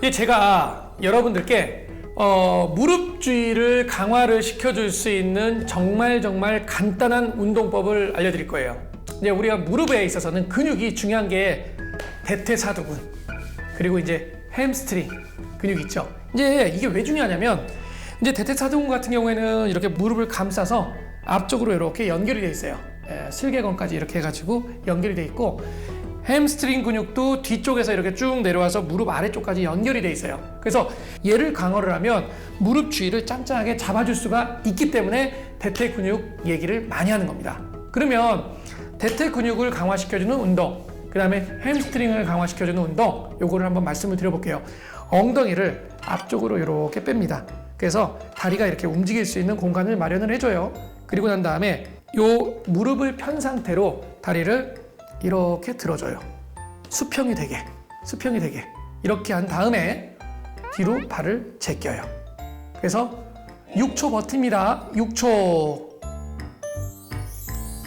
근데 제가 여러분들께 무릎 주위를 강화를 시켜줄 수 있는 정말 간단한 운동법을 알려드릴 거예요. 이제 우리가 무릎에 있어서는 근육이 중요한 게 대퇴사두근 그리고 이제 햄스트링 근육 있죠. 이제 이게 왜 중요하냐면 이제 대퇴사두근 같은 경우에는 이렇게 무릎을 감싸서 앞쪽으로 이렇게 연결이 돼 있어요. 슬개건까지 이렇게 해가지고 연결이 돼 있고, 햄스트링 근육도 뒤쪽에서 이렇게 쭉 내려와서 무릎 아래쪽까지 연결이 돼 있어요. 그래서 얘를 강화를 하면 무릎 주위를 짱짱하게 잡아줄 수가 있기 때문에 대퇴 근육 얘기를 많이 하는 겁니다. 그러면 대퇴 근육을 강화시켜주는 운동, 그 다음에 햄스트링을 강화시켜주는 운동, 요거를 한번 말씀을 드려볼게요. 엉덩이를 앞쪽으로 이렇게 뺍니다. 그래서 다리가 이렇게 움직일 수 있는 공간을 마련을 해줘요. 그리고 난 다음에 요 무릎을 편 상태로 다리를 이렇게 들어줘요. 수평이 되게 이렇게 한 다음에 뒤로 발을 제껴요. 그래서 6초 버팁니다. 6초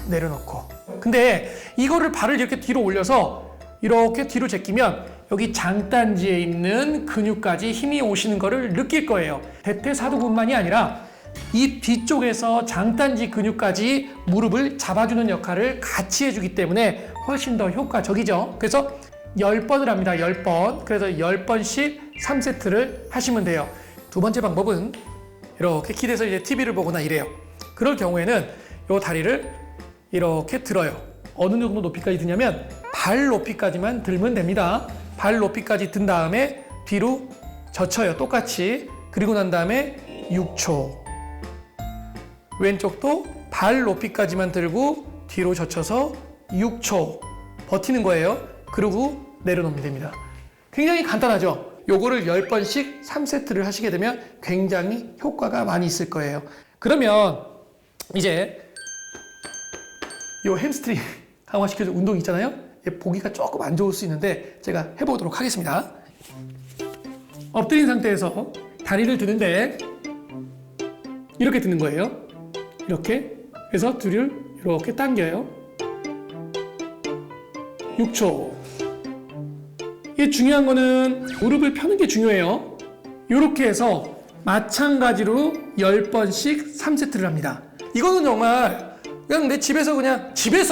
내려놓고. 근데 이거를 발을 이렇게 뒤로 올려서 이렇게 뒤로 제끼면 여기 장단지에 있는 근육까지 힘이 오시는 거를 느낄 거예요. 대퇴사두근만이 아니라 이 뒤쪽에서 장단지 근육까지 무릎을 잡아주는 역할을 같이 해주기 때문에 훨씬 더 효과적이죠. 그래서 10번을 합니다. 10번. 그래서 10번씩 3세트를 하시면 돼요. 두 번째 방법은 이렇게 기대서 이제 TV를 보거나 이래요. 그럴 경우에는 이 다리를 이렇게 들어요. 어느 정도 높이까지 드냐면 발 높이까지만 들면 됩니다. 발 높이까지 든 다음에 뒤로 젖혀요. 똑같이. 그리고 난 다음에 6초. 왼쪽도 발 높이까지만 들고 뒤로 젖혀서 6초 버티는 거예요. 그리고 내려놓으면 됩니다. 굉장히 간단하죠? 요거를 10번씩 3세트를 하시게 되면 굉장히 효과가 많이 있을 거예요. 그러면 이제 요 햄스트링 강화시켜줄 운동 있잖아요. 보기가 조금 안 좋을 수 있는데 제가 해보도록 하겠습니다. 엎드린 상태에서 다리를 드는데 이렇게 드는 거예요. 이렇게 해서 뒤를 이렇게 당겨요. 6초. 이게 중요한 거는 무릎을 펴는 게 중요해요. 이렇게 해서 마찬가지로 10번씩 3세트를 합니다. 이거는 정말 그냥 내 집에서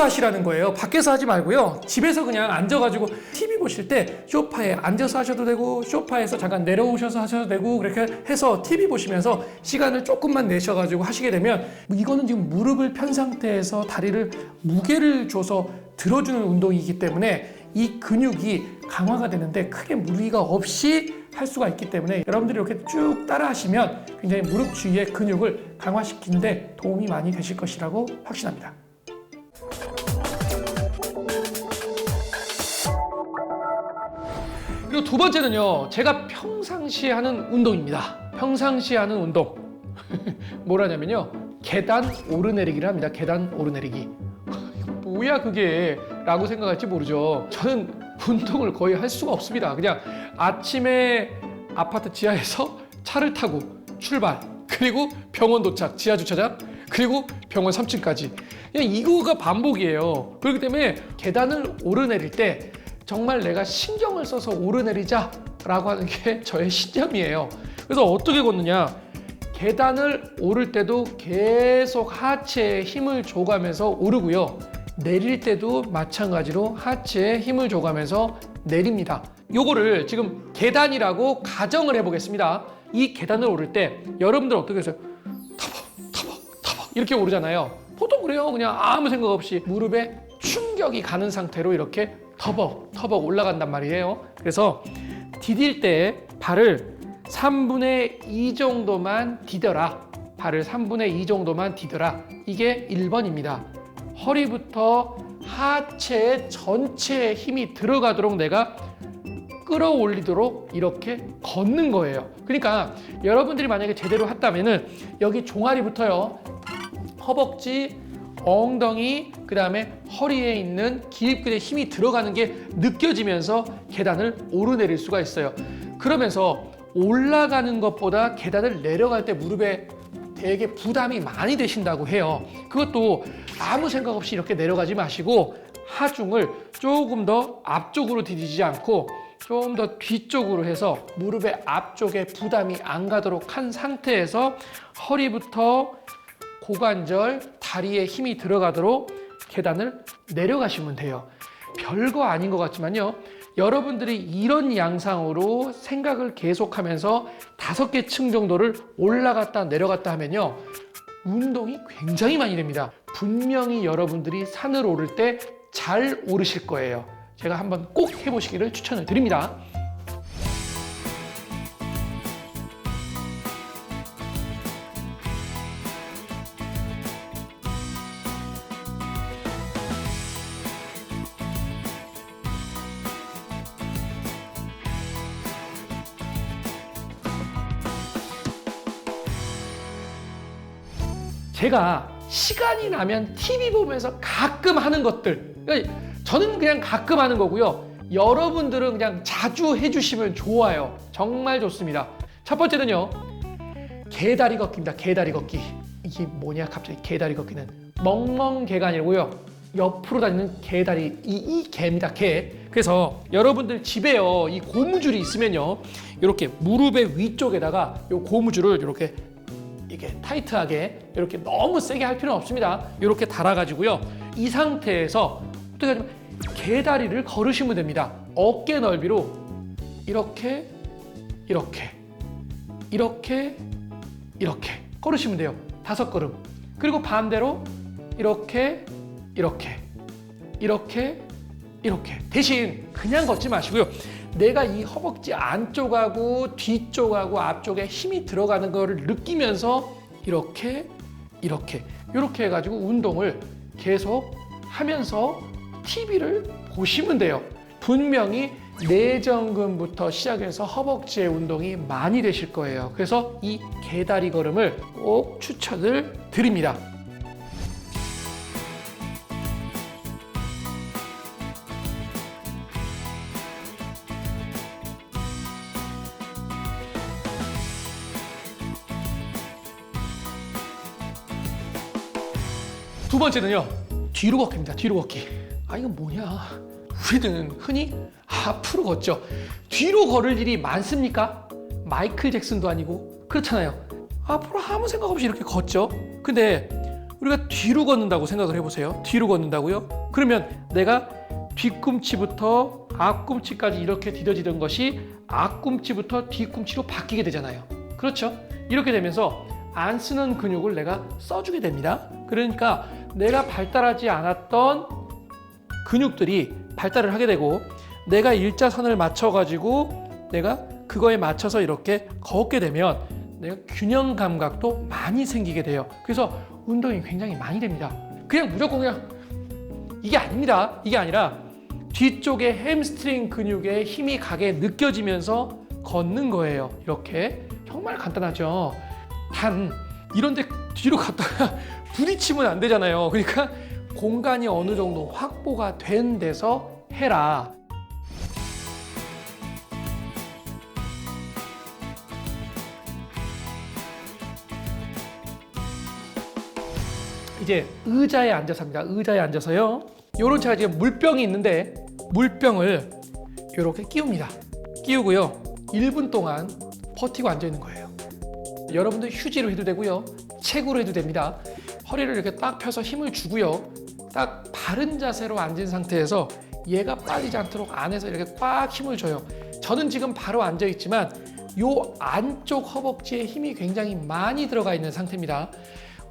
하시라는 거예요. 밖에서 하지 말고요. 집에서 그냥 앉아가지고 TV 보실 때 소파에 앉아서 하셔도 되고 소파에서 잠깐 내려오셔서 하셔도 되고 그렇게 해서 TV 보시면서 시간을 조금만 내셔가지고 하시게 되면 이거는 지금 무릎을 편 상태에서 다리를 무게를 줘서 들어주는 운동이기 때문에 이 근육이 강화가 되는데 크게 무리가 없이 할 수가 있기 때문에 여러분들이 이렇게 쭉 따라 하시면 굉장히 무릎 주위의 근육을 강화시키는데 도움이 많이 되실 것이라고 확신합니다. 그리고 두 번째는요, 제가 평상시에 하는 운동입니다. 평상시에 하는 운동. 뭐라냐면요, 계단 오르내리기를 합니다. 계단 오르내리기. 뭐야 그게 라고 생각할지 모르죠. 저는 운동을 거의 할 수가 없습니다. 그냥 아침에 아파트 지하에서 차를 타고 출발, 그리고 병원 도착, 지하 주차장, 그리고 병원 3층까지 그냥 이거가 반복이에요. 그렇기 때문에 계단을 오르내릴 때 정말 내가 신경을 써서 오르내리자 라고 하는 게 저의 신념이에요. 그래서 어떻게 걷느냐, 계단을 오를 때도 계속 하체에 힘을 줘가면서 오르고요, 내릴 때도 마찬가지로 하체에 힘을 줘가면서 내립니다. 요거를 지금 계단이라고 가정을 해보겠습니다. 이 계단을 오를 때 여러분들 어떻게 하세요? 터벅 이렇게 오르잖아요. 보통 그래요. 그냥 아무 생각 없이 무릎에 충격이 가는 상태로 이렇게 터벅 올라간단 말이에요. 그래서 디딜 때 발을 3분의 2 정도만 디뎌라. 발을 3분의 2 정도만 디뎌라. 이게 1번입니다. 허리부터 하체 전체에 힘이 들어가도록 내가 끌어올리도록 이렇게 걷는 거예요. 그러니까 여러분들이 만약에 제대로 했다면은 여기 종아리부터요, 허벅지, 엉덩이, 그 다음에 허리에 있는 기립근에 힘이 들어가는 게 느껴지면서 계단을 오르내릴 수가 있어요. 그러면서 올라가는 것보다 계단을 내려갈 때 무릎에 되게 부담이 많이 되신다고 해요. 그것도 아무 생각 없이 이렇게 내려가지 마시고 하중을 조금 더 앞쪽으로 디디지 않고 좀 더 뒤쪽으로 해서 무릎의 앞쪽에 부담이 안 가도록 한 상태에서 허리부터 고관절, 다리에 힘이 들어가도록 계단을 내려가시면 돼요. 별거 아닌 것 같지만요. 여러분들이 이런 양상으로 생각을 계속하면서 5개 층 정도를 올라갔다 내려갔다 하면요. 운동이 굉장히 많이 됩니다. 분명히 여러분들이 산을 오를 때 잘 오르실 거예요. 제가 한번 꼭 해보시기를 추천을 드립니다. 제가 시간이 나면 TV 보면서 가끔 하는 것들, 그러니까 저는 그냥 가끔 하는 거고요. 여러분들은 그냥 자주 해주시면 좋아요. 정말 좋습니다. 첫 번째는요, 개다리 걷기입니다. 개다리 걷기. 이게 뭐냐 갑자기 개다리 걷기는 멍멍개가 아니고요. 옆으로 다니는 개다리, 이 개입니다. 개. 그래서 여러분들 집에요, 이 고무줄이 있으면요, 이렇게 무릎의 위쪽에다가 이 고무줄을 이렇게 타이트하게 이렇게 너무 세게 할 필요는 없습니다. 이렇게 달아가지고요. 이 상태에서 어떻게 하냐면 개다리를 걸으시면 됩니다. 어깨 넓이로 이렇게 걸으시면 돼요. 5걸음. 그리고 반대로 이렇게 대신 그냥 걷지 마시고요. 내가 이 허벅지 안쪽하고 뒤쪽하고 앞쪽에 힘이 들어가는 거를 느끼면서 이렇게 해가지고 운동을 계속 하면서 TV를 보시면 돼요. 분명히 내전근부터 시작해서 허벅지의 운동이 많이 되실 거예요. 그래서 이 개다리 걸음을 꼭 추천을 드립니다. 두 번째는요, 뒤로 걷기입니다. 뒤로 걷기. 이건 뭐냐? 우리는 흔히 앞으로 걷죠. 뒤로 걸을 일이 많습니까? 마이클 잭슨도 아니고 그렇잖아요. 앞으로 아무 생각 없이 이렇게 걷죠. 근데 우리가 뒤로 걷는다고 생각을 해보세요. 뒤로 걷는다고요? 그러면 내가 뒤꿈치부터 앞꿈치까지 이렇게 디뎌지던 것이 앞꿈치부터 뒤꿈치로 바뀌게 되잖아요. 그렇죠? 이렇게 되면서 안 쓰는 근육을 내가 써주게 됩니다. 그러니까 내가 발달하지 않았던 근육들이 발달을 하게 되고, 내가 일자선을 맞춰가지고 내가 그거에 맞춰서 이렇게 걷게 되면 내가 균형 감각도 많이 생기게 돼요. 그래서 운동이 굉장히 많이 됩니다. 그냥 무조건 그냥 이게 아닙니다. 이게 아니라 뒤쪽에 햄스트링 근육에 힘이 가게 느껴지면서 걷는 거예요. 이렇게 정말 간단하죠. 단 이런데 뒤로 갔다가 부딪히면 안 되잖아요. 그러니까 공간이 어느 정도 확보가 된 데서 해라. 이제 의자에 앉아서 합니다. 의자에 앉아서요. 요런 제가 지금 물병이 있는데 물병을 이렇게 끼웁니다. 끼우고요. 1분 동안 버티고 앉아 있는 거예요. 여러분들 휴지로 해도 되고요. 책으로 해도 됩니다. 허리를 이렇게 딱 펴서 힘을 주고요. 딱 바른 자세로 앉은 상태에서 얘가 빠지지 않도록 안에서 이렇게 꽉 힘을 줘요. 저는 지금 바로 앉아 있지만 요 안쪽 허벅지에 힘이 굉장히 많이 들어가 있는 상태입니다.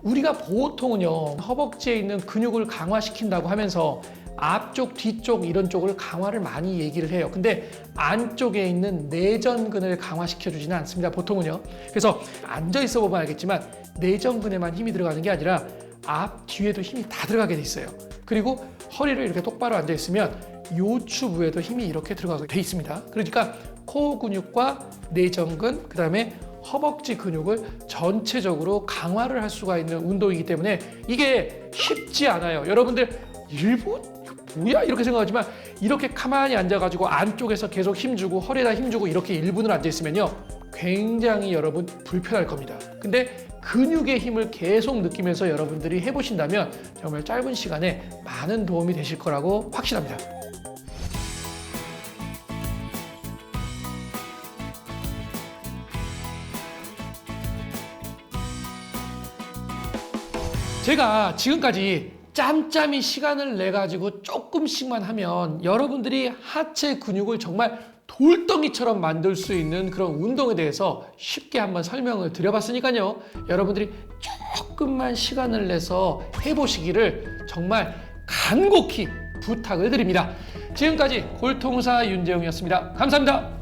우리가 보통은요, 허벅지에 있는 근육을 강화시킨다고 하면서 앞쪽, 뒤쪽 이런 쪽을 강화를 많이 얘기를 해요. 근데 안쪽에 있는 내전근을 강화시켜 주지는 않습니다. 보통은요. 그래서 앉아 있어 보면 알겠지만 내전근에만 힘이 들어가는 게 아니라 앞, 뒤에도 힘이 다 들어가게 돼 있어요. 그리고 허리를 이렇게 똑바로 앉아 있으면 요추부에도 힘이 이렇게 들어가게 돼 있습니다. 그러니까 코어 근육과 내전근, 그 다음에 허벅지 근육을 전체적으로 강화를 할 수가 있는 운동이기 때문에 이게 쉽지 않아요. 여러분들 1분? 뭐야? 이렇게 생각하지만 이렇게 가만히 앉아가지고 안쪽에서 계속 힘주고 허리에다 힘주고 이렇게 1분을 앉아있으면요, 굉장히 여러분 불편할 겁니다. 근데 근육의 힘을 계속 느끼면서 여러분들이 해보신다면 정말 짧은 시간에 많은 도움이 되실 거라고 확신합니다. 제가 지금까지 짬짬이 시간을 내 가지고 조금씩만 하면 여러분들이 하체 근육을 정말 돌덩이처럼 만들 수 있는 그런 운동에 대해서 쉽게 한번 설명을 드려봤으니까요. 여러분들이 조금만 시간을 내서 해보시기를 정말 간곡히 부탁을 드립니다. 지금까지 골통사 윤재용이었습니다. 감사합니다.